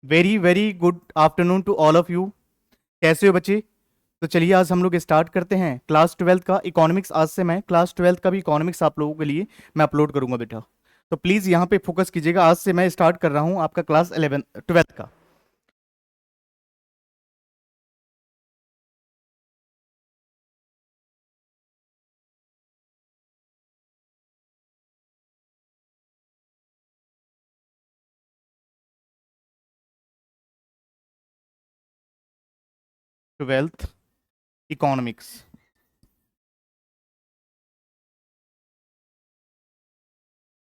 Very very good afternoon to all of you. कैसे हो बच्चे? तो चलिए आज हम लोग स्टार्ट करते हैं क्लास ट्वेल्थ का इकोनॉमिक्स। आज से मैं क्लास ट्वेल्थ का भी इकोनॉमिक्स आप लोगों के लिए मैं अपलोड करूंगा बेटा। तो प्लीज़ यहाँ पे फोकस कीजिएगा। आज से मैं स्टार्ट कर रहा हूँ आपका क्लास 11 ट्वेल्थ का। Twelfth economics.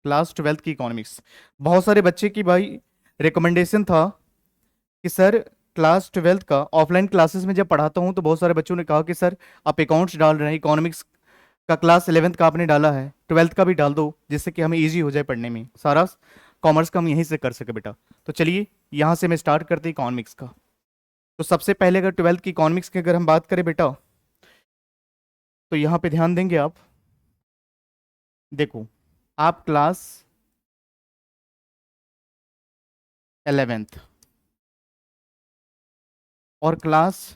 क्लास ट्वेल्थ की इकोनॉमिक्स। बहुत सारे बच्चे की भाई रिकमेंडेशन था कि सर क्लास ट्वेल्थ का ऑफलाइन क्लासेस में जब पढ़ाता हूँ तो बहुत सारे बच्चों ने कहा कि सर आप अकाउंट्स डाल रहे हैं, इकोनॉमिक्स का क्लास 11th का आपने डाला है, ट्वेल्थ का भी डाल दो जिससे कि हमें इजी हो जाए पढ़ने में। सारा कॉमर्स का हम यहीं से कर सके बेटा। तो चलिए यहाँ से मैं स्टार्ट करते हैं इकोनॉमिक्स का। तो सबसे पहले अगर ट्वेल्थ की इकोनॉमिक्स की अगर हम बात करें बेटा, तो यहाँ पे ध्यान देंगे आप। देखो, आप क्लास 11th और क्लास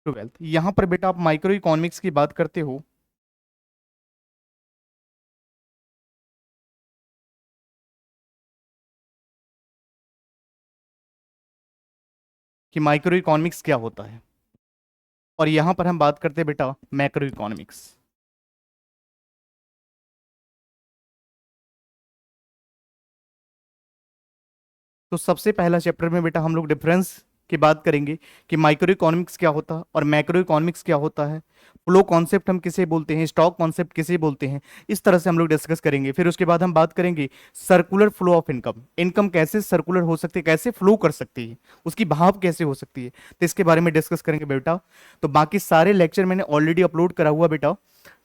ट्वेल्थ, यहाँ पर बेटा आप माइक्रो इकोनॉमिक्स की बात करते हो। कि माइक्रो इकोनॉमिक्स क्या होता है, और यहाँ पर हम बात करते हैं बेटा मैक्रो इकोनॉमिक्स। तो सबसे पहला चैप्टर में बेटा हम लोग डिफरेंस की बात करेंगे कि माइक्रो इकोनॉमिक्स क्या होता है और मैक्रो इकोनॉमिक्स क्या होता है। फ्लो कॉन्सेप्ट हम किसे बोलते हैं, स्टॉक कॉन्सेप्ट किसे बोलते हैं, इस तरह से हम लोग डिस्कस करेंगे। फिर उसके बाद हम बात करेंगे circular flow of income. Income कैसे सर्कुलर हो सकती है, कैसे फ्लो कर सकती है, उसकी बहाव कैसे हो सकती है, तो इसके बारे में डिस्कस करेंगे बेटा। तो बाकी सारे लेक्चर मैंने ऑलरेडी अपलोड करा हुआ बेटा,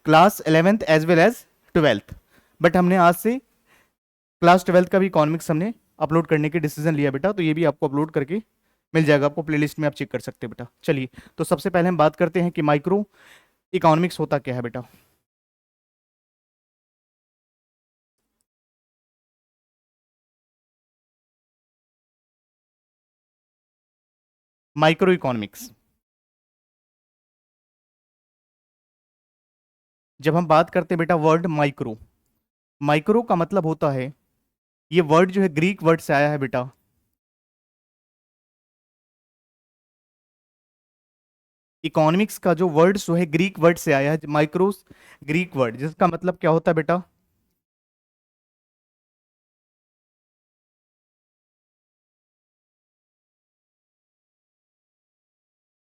class 11th as well as twelfth. But हमने आज से क्लास ट्वेल्थ का भी इकोनॉमिक्स हमने अपलोड करने की डिसीजन लिया बेटा। तो ये भी आपको अपलोड करके मिल जाएगा, आपको प्लेलिस्ट में आप चेक कर सकते हैं बेटा। चलिए, तो सबसे पहले हम बात करते हैं कि माइक्रो इकोनॉमिक्स होता क्या है बेटा। माइक्रो इकोनॉमिक्स, जब हम बात करते हैं बेटा वर्ड माइक्रो, माइक्रो का मतलब होता है, ये वर्ड जो है ग्रीक वर्ड से आया है बेटा। इकोनॉमिक्स का जो वर्ड जो है ग्रीक वर्ड से आया है, माइक्रोस ग्रीक वर्ड, जिसका मतलब क्या होता है बेटा,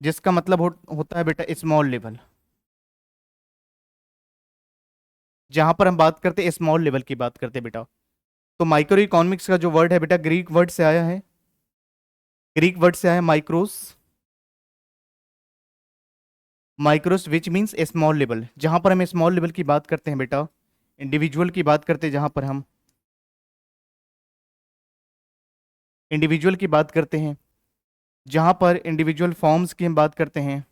जिसका मतलब होता है बेटा स्मॉल लेवल। जहां पर हम बात करते हैं स्मॉल लेवल की बात करते हैं बेटा। तो माइक्रो इकोनॉमिक्स का जो वर्ड है बेटा ग्रीक वर्ड से आया है, ग्रीक वर्ड से आया है माइक्रोस। माइक्रोस विच मीन्स स्मॉल लेवल। जहां पर हम स्मॉल लेवल की बात करते हैं बेटा, इंडिविजुअल की बात करते हैं, जहां पर हम इंडिविजुअल की बात करते हैं, जहां पर इंडिविजुअल फॉर्म्स की हम बात करते हैं,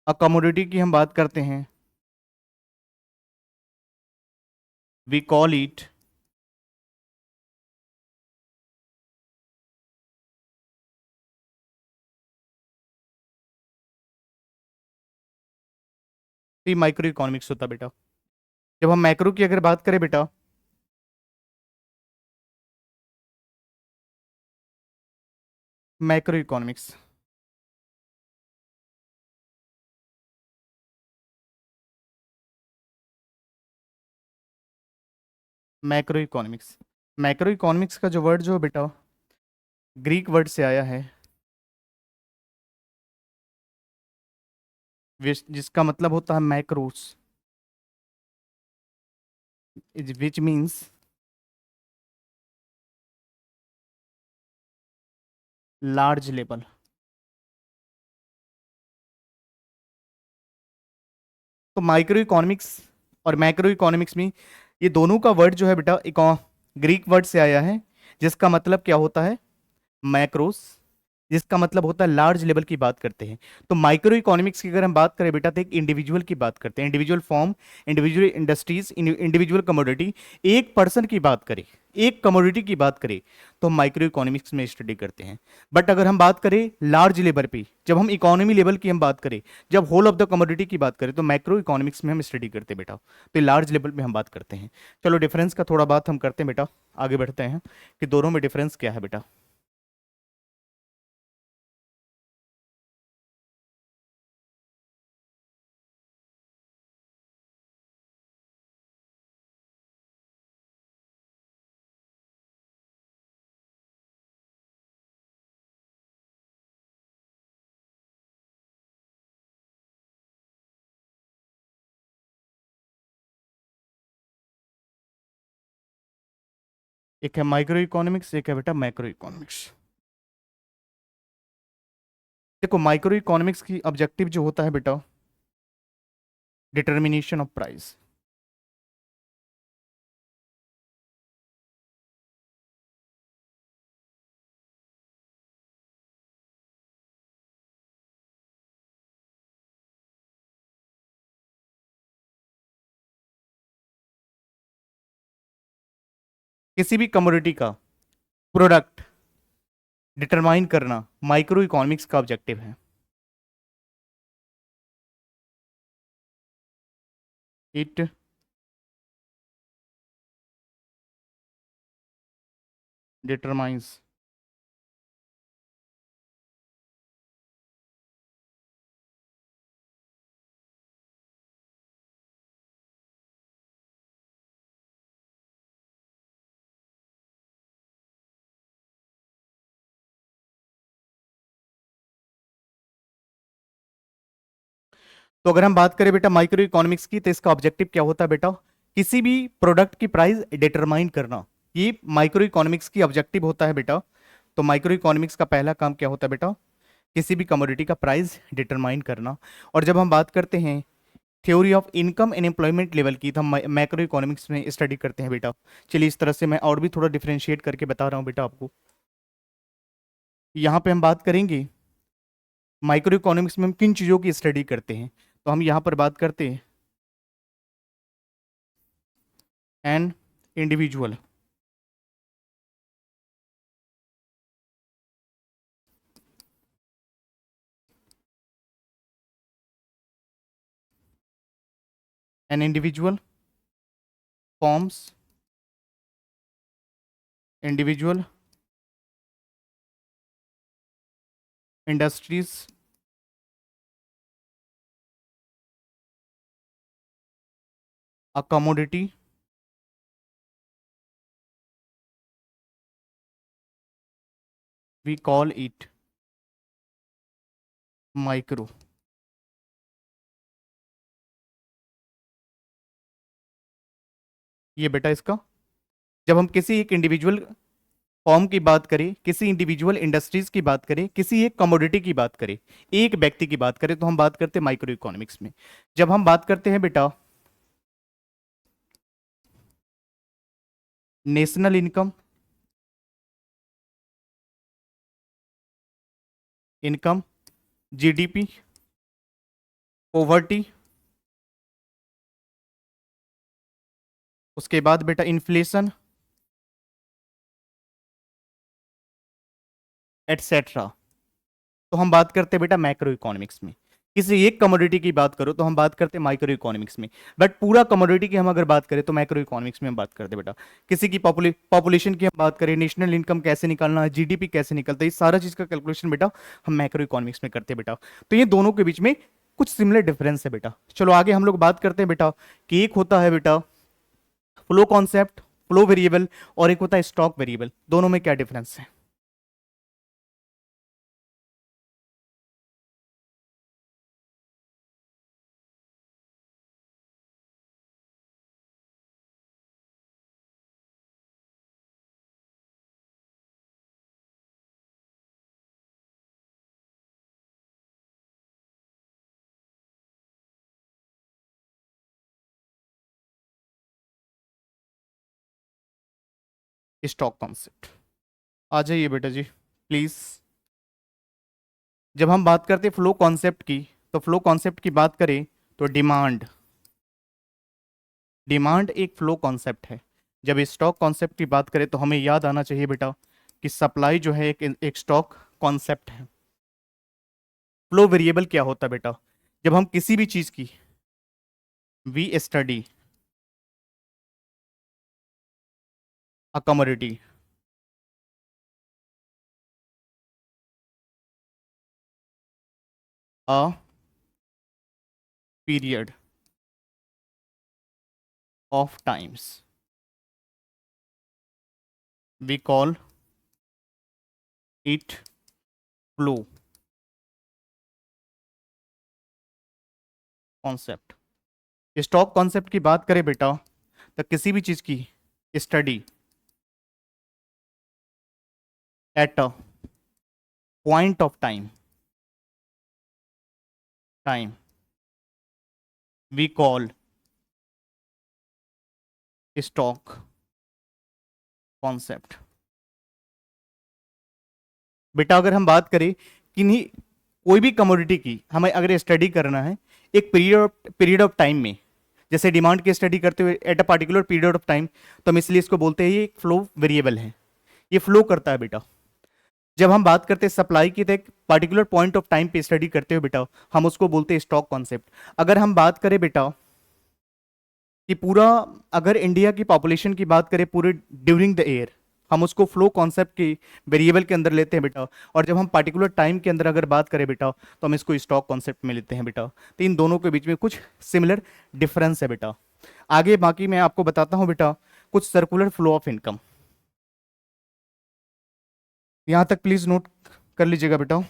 अकोमोडिटी की हम बात करते हैं, we call it microeconomics होता बेटा। जब हम मैक्रो की अगर बात करें बेटा, macro economics, macro economics, macro economics का जो वर्ड जो है बेटा ग्रीक वर्ड से आया है, जिसका मतलब होता है macros, which means large level. तो माइक्रो इकोनॉमिक्स और मैक्रो इकोनॉमिक्स में ये दोनों का वर्ड जो है बेटा ग्रीक वर्ड से आया है, जिसका मतलब क्या होता है मैक्रोस। जिसका मतलब होता है लार्ज लेवल की बात करते हैं। तो माइक्रो इकोनॉमिक्स की अगर हम बात करें बेटा, तो एक इंडिविजुअल की बात करते हैं, individual form, individual industries, individual commodity, एक पर्सन की बात करें, एक कमोडिटी की बात करें, तो हम माइक्रो इकोनॉमिक्स में स्टडी करते हैं। बट अगर हम बात करें लार्ज लेवल पे, जब हम इकोनॉमी लेवल की हम बात करें, जब होल ऑफ द कमोडिटी की बात करें, तो माइक्रो इकोनॉमिक्स में हम स्टडी करते हैं बेटा। तो लार्ज लेवल पे हम बात करते हैं। चलो डिफरेंस का थोड़ा बात हम करते हैं बेटा, आगे बढ़ते हैं कि दोनों में डिफरेंस क्या है बेटा। एक है माइक्रो इकोनॉमिक्स, एक है बेटा मैक्रो इकोनॉमिक्स। देखो माइक्रो इकोनॉमिक्स की ऑब्जेक्टिव जो होता है बेटा, डिटर्मिनेशन ऑफ प्राइस। किसी भी कमोडिटी का प्रोडक्ट डिटरमाइन करना माइक्रो इकोनॉमिक्स का ऑब्जेक्टिव है। इट डिटरमाइंस तो अगर हम बात करें बेटा माइक्रो इकोनॉमिक्स की, तो इसका ऑब्जेक्टिव क्या होता है बेटा, किसी भी प्रोडक्ट की प्राइस डिटरमाइन करना, ये माइक्रो इकोनॉमिक्स की ऑब्जेक्टिव होता है बेटा। तो माइक्रो इकोनॉमिक्स का पहला काम क्या होता है बेटा, किसी भी कमोडिटी का प्राइस डिटरमाइन करना। और जब हम बात करते हैं theory of income and employment level की, तो हम मैक्रो इकोनॉमिक्स में स्टडी करते हैं बेटा। चलिए इस तरह से मैं और भी थोड़ा डिफरेंशिएट करके बता रहा हूँ बेटा आपको। यहाँ पे हम बात करेंगे माइक्रो इकोनॉमिक्स में हम किन चीज़ों की स्टडी करते हैं। तो हम यहाँ पर बात करते हैं an individual, an individual firms, individual industries, a commodity we call it micro. ये बेटा इसका, जब हम किसी एक इंडिविजुअल फॉर्म की बात करें, किसी इंडिविजुअल इंडस्ट्रीज की बात करें, किसी एक कमोडिटी की बात करें, एक व्यक्ति की बात करें, तो हम बात करते हैं माइक्रो इकोनॉमिक्स में। जब हम बात करते हैं बेटा national income, income, GDP, poverty, उसके बाद बेटा इन्फ्लेशन एटसेट्रा, तो हम बात करते हैं बेटा मैक्रो इकोनॉमिक्स में। किसी एक कमोडिटी की बात करो तो हम बात करते हैं माइक्रो इकोनॉमिक्स में। बट पूरा कमोडिटी की हम अगर बात करें तो मैक्रो इकोनॉमिक्स में हम बात करते हैं बेटा। किसी की पॉपुलेशन की हम बात करें, नेशनल इनकम कैसे निकालना है, जीडीपी कैसे निकलता है, ये सारा चीज का कैलकुलेशन बेटा हम मैक्रो इकोनॉमिक्स में करते हैं बेटा। तो ये दोनों के बीच में कुछ सिमिलर डिफरेंस है बेटा। चलो आगे हम लोग बात करते हैं बेटा कि एक होता है बेटा फ्लो कॉन्सेप्ट, फ्लो वेरिएबल, और एक होता है स्टॉक वेरिएबल। दोनों में क्या डिफरेंस है। स्टॉक कॉन्सेप्ट, आ जाइए बेटा जी प्लीज। जब हम बात करते हैं फ्लो कॉन्सेप्ट की, तो फ्लो कॉन्सेप्ट की बात करें तो डिमांड, डिमांड एक फ्लो कॉन्सेप्ट है। जब स्टॉक कॉन्सेप्ट की बात करें तो हमें याद आना चाहिए बेटा कि सप्लाई जो है एक स्टॉक कॉन्सेप्ट है। फ्लो वेरिएबल क्या होता है बेटा? जब हम किसी भी चीज की, we study a commodity, a period of times, we call it flow concept. Stock concept की बात करें बेटा तो किसी भी चीज की study at a point of time we call stock concept. बेटा अगर हम बात करें किन्हीं कोई भी कमोडिटी की हमें अगर स्टडी करना है एक पीरियड ऑफ टाइम में, जैसे डिमांड की स्टडी करते हुए at a particular period of time, तो हम इसलिए इसको बोलते हैं ये एक फ्लो वेरिएबल है, ये फ्लो करता है बेटा। जब हम बात करते हैं सप्लाई की तो एक पर्टिकुलर पॉइंट ऑफ टाइम पे स्टडी करते हुए बेटा हम उसको बोलते हैं स्टॉक कॉन्सेप्ट। अगर हम बात करें बेटा कि पूरा, अगर इंडिया की पॉपुलेशन की बात करें पूरे ड्यूरिंग द ईयर, हम उसको फ्लो कॉन्सेप्ट के वेरिएबल के अंदर लेते हैं बेटा। और जब हम पर्टिकुलर टाइम के अंदर अगर बात करें बेटा तो हम इसको स्टॉक कॉन्सेप्ट में लेते हैं बेटा। तो इन दोनों के बीच में कुछ सिमिलर डिफरेंस है बेटा। आगे बाकी मैं आपको बताता हूं बेटा कुछ सर्कुलर फ्लो ऑफ इनकम। यहां तक प्लीज नोट कर लीजिएगा बेटा।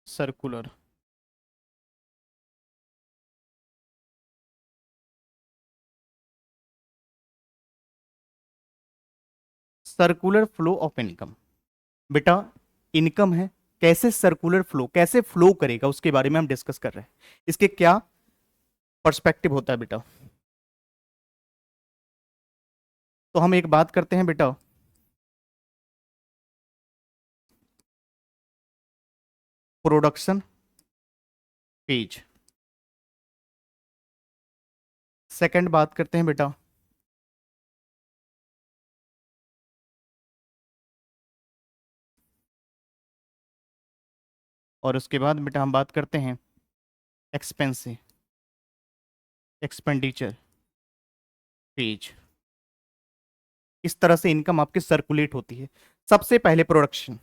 Circular circular flow of income बेटा, इनकम है, कैसे सर्कुलर फ्लो, कैसे फ्लो करेगा उसके बारे में हम डिस्कस कर रहे हैं। इसके क्या पर्सपेक्टिव होता है बेटा? तो हम एक बात करते हैं बेटा, प्रोडक्शन पेज। सेकंड बात करते हैं बेटा और उसके बाद बेटा हम बात करते हैं एक्सपेंसिव एक्सपेंडिचर पेज। इस तरह से इनकम आपकी सर्कुलेट होती है। सबसे पहले प्रोडक्शन,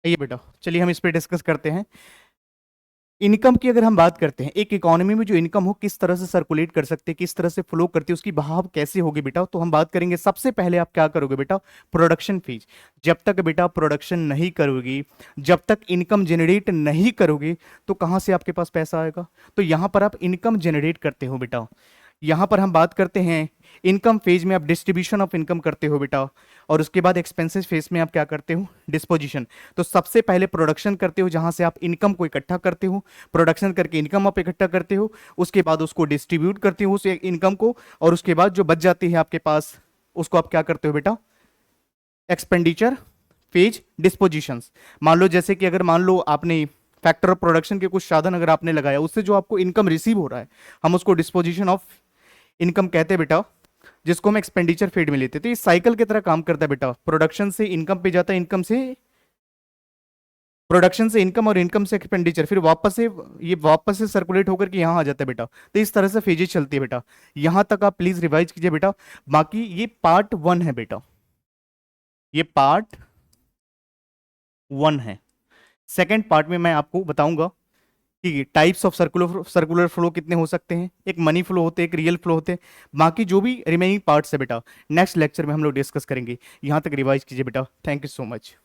ये बेटा चलिए हम इस पे डिस्कस करते हैं। इनकम की अगर हम बात करते हैं, एक इकोनॉमी में जो इनकम हो किस तरह से सर्कुलेट कर सकते हैं, किस तरह से फ्लो करती है, उसकी बहाव कैसे होगी बेटा, तो हम बात करेंगे। सबसे पहले आप क्या करोगे बेटा, प्रोडक्शन फीस। जब तक बेटा प्रोडक्शन नहीं करोगी, जब तक इनकम जनरेट नहीं करोगे, तो कहां से आपके पास पैसा आएगा? तो यहां पर आप इनकम जनरेट करते हो बेटा। यहां पर हम बात करते हैं इनकम फेज में आप डिस्ट्रीब्यूशन ऑफ इनकम करते हो बेटा, और उसके बाद एक्सपेंसेस फेज में आप क्या करते हो, डिस्पोजिशन। तो सबसे पहले प्रोडक्शन करते हो जहां से आप इनकम को इकट्ठा करते हो, प्रोडक्शन करके इनकम आप इकट्ठा करते हो, उसके बाद उसको डिस्ट्रीब्यूट करते हो उस इनकम को, और उसके बाद जो बच जाती है आपके पास उसको आप क्या करते हो बेटा, एक्सपेंडिचर फेज डिस्पोजिशंस। मान लो जैसे कि अगर मान लो आपने फैक्टर ऑफ प्रोडक्शन के कुछ साधन अगर आपने लगाया, उससे जो आपको इनकम रिसीव हो रहा है हम उसको डिस्पोजिशन ऑफ इनकम कहते हैं बेटा, जिसको हम एक्सपेंडिचर फेड में लेते हैं। तो ये साइकिल की तरह काम करता है बेटा, प्रोडक्शन से इनकम पे जाता है, इनकम से प्रोडक्शन से इनकम, और इनकम से एक्सपेंडिचर, फिर वापस से ये वापस से सर्कुलेट होकर के यहाँ आ जाता है बेटा। तो इस तरह से फेजेज चलती है बेटा। यहां तक आप प्लीज रिवाइज कीजिए बेटा। बाकी ये पार्ट वन है बेटा, ये पार्ट वन है। सेकेंड पार्ट में मैं आपको बताऊंगा कि types of circular circular flow कितने हो सकते हैं, एक मनी फ्लो होते हैं, एक रियल फ्लो होते हैं। बाकी जो भी रिमेनिंग पार्ट्स है बेटा नेक्स्ट लेक्चर में हम लोग डिस्कस करेंगे। यहाँ तक रिवाइज कीजिए बेटा। Thank you so much.